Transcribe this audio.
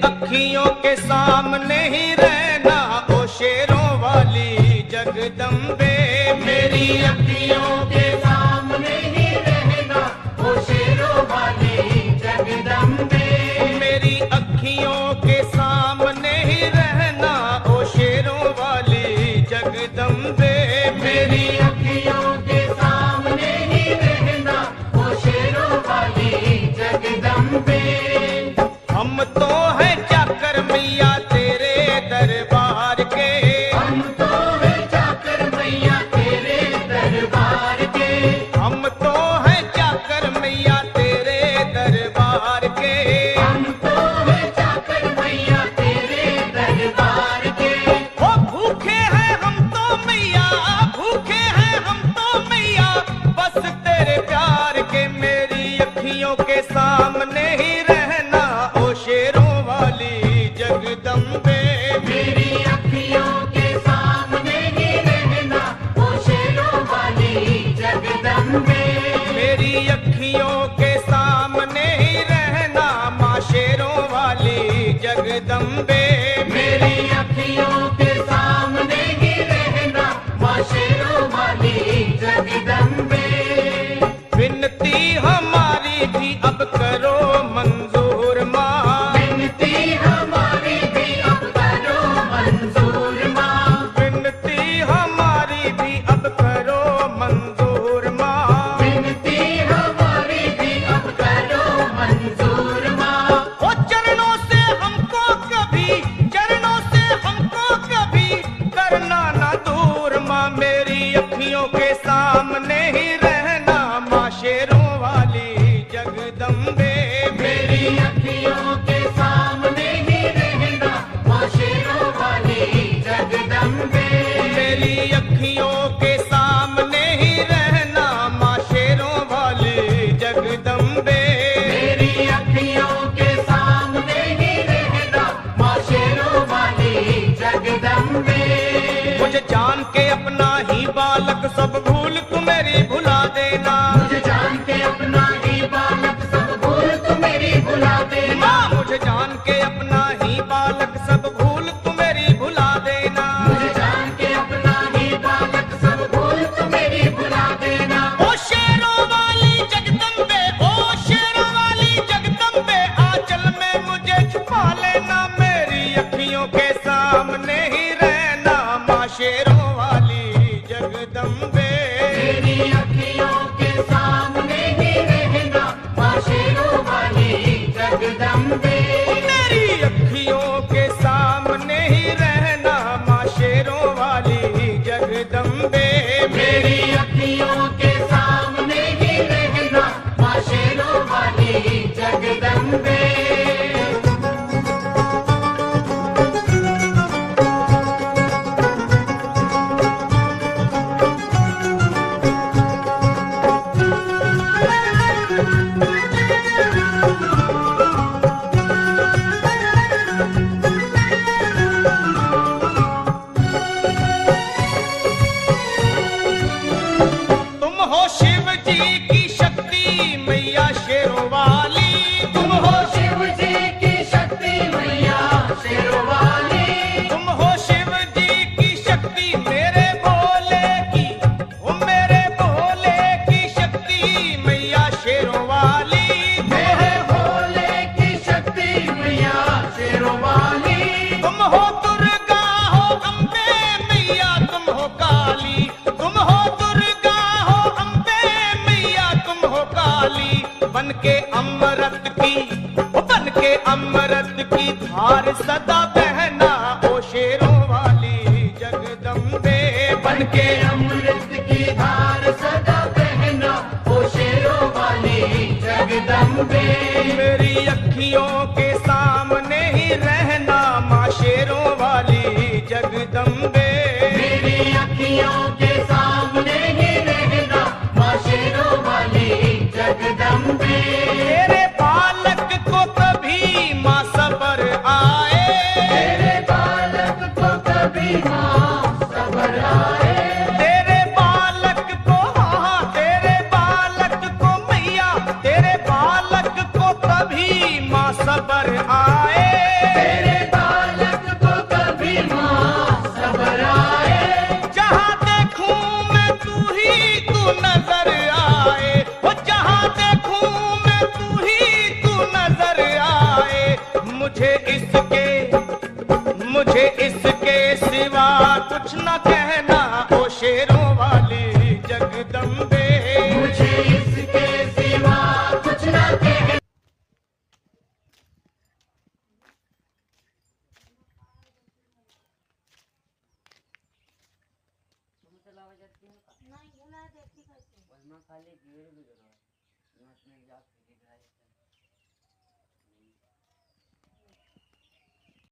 अखियों के सामने ही रहना ओ शेरों वाली जगदम्बे। मेरी अखियों के सामने ही रहना ओ शेरों वाली जगदम्बे। मेरी अखियों के सामने ही रहना ओ शेरों वाली जगदम्बे। मेरी अखियों के सामने ही रहना ओ शेरों वाली जगदम्बे। हम तो हैं चाकर मैया तेरे दरबार के। हम तो हैं चाकर मैया तेरे दरबार के। हम तो हैं चाकर मैया तेरे दरबार के। हम तो हैं चाकर मैया तेरे दरबार के। ओ भूखे हैं हम तो मैया, भूखे हैं हम तो मैया बस तेरे प्यार के। मेरी अखियों के सामने ही रहना ओ शेरों वाली जगदम्बे। मेरी अखियों के सामने ही रहना ओ शेरों वाली जगदम्बे। मेरी अखियों के सामने ही रहना माँ शेरों वाली जगदम्बे। मेरी अखियों के सामने ही रहना माँ शेरों वाली जगदम्बे। विनती हमारी भी अब करो मंजूर माँ। विनती हमारी भी अब करो मंजूर माँ। विनती हमारी भी अब करो मंजूर माँ। विनती हमारी भी अब करो मंजूर माँ। ओ चरणों से हमको कभी, चरणों से हमको कभी करना ना दूर माँ। मेरी अखियों के सामने ही रहना माँ शेरों वाली जगदम्बे। मेरी अखियों के सामने ही रहना माँ शेरों वाली जगदम्बे। मेरी अखियों के सामने ही रहना माँ शेरों वाली जगदम्बे। मेरी अखियों के सामने ही रहना माँ शेरों वाली जगदम्बे। मुझे जान के अपना ही बालक सब भूल तू मेरी भुला देना। मुझे जान के अपना ही बालक सब भूल तू मेरी भुला देना। माँ मुझे जान के अपना ही बालक सब भूल तू मेरी भुला देना। मुझे जान के अपना ही बालक सब भूल तू मेरी भुला देना। ओ शेरों वाली जगदम्बे, ओ शेरों वाली जगदम्बे आंचल में मुझे छुपा लेना। मेरी अखियों के सामने ही रहना माँ शेरों वाली जगदम्बे। मेरी अखियों के सामने ही रहना माँ शेरों वाली जगदम्बे। मेरी अखियों के सामने ही रहना माँ शेरों वाली जगदम्बे। मेरी अखियों के सामने ही रहना माँ शेरों वाली जगदम्बे। तुम हो शिव जी की शक्ति मैया शेरों वाली। तुम हो शिव जी की शक्ति मैया शेरों वाली। तुम हो शिव जी की शक्ति मेरे भोले की, ओ मेरे भोले की शक्ति मैया शेरों वाली। मेरे भोले की शक्ति मैया शेरों वाली। तुम हो दुर्गा हो अम्बे मैया तुम हो काली। तुम हो दुर्गा हो अम्बे मैया तुम हो काली। बन के अमृत की, बन के अमृत की धार सदा बहना ओ शेरों वाली जगदम्बे। बन के अमृत की धार सदा बहना ओ शेरों वाली जगदम्बे। मेरी अखियों के सामने ही रहना माँ शेरों वाली जगदम्बे। मेरी अखियों के सामने ही रहना माँ शेरों वाली जगदम्बे। तेरे बालक को कभी माँ सबर आए। तेरे बालक को कभी माँ सबर आए। तेरे बालक को, हाँ तेरे बालक को मैया, तेरे बालक को कभी जाती है का नहीं भुला देती कैसे उसमें खाली गिर भी जरूर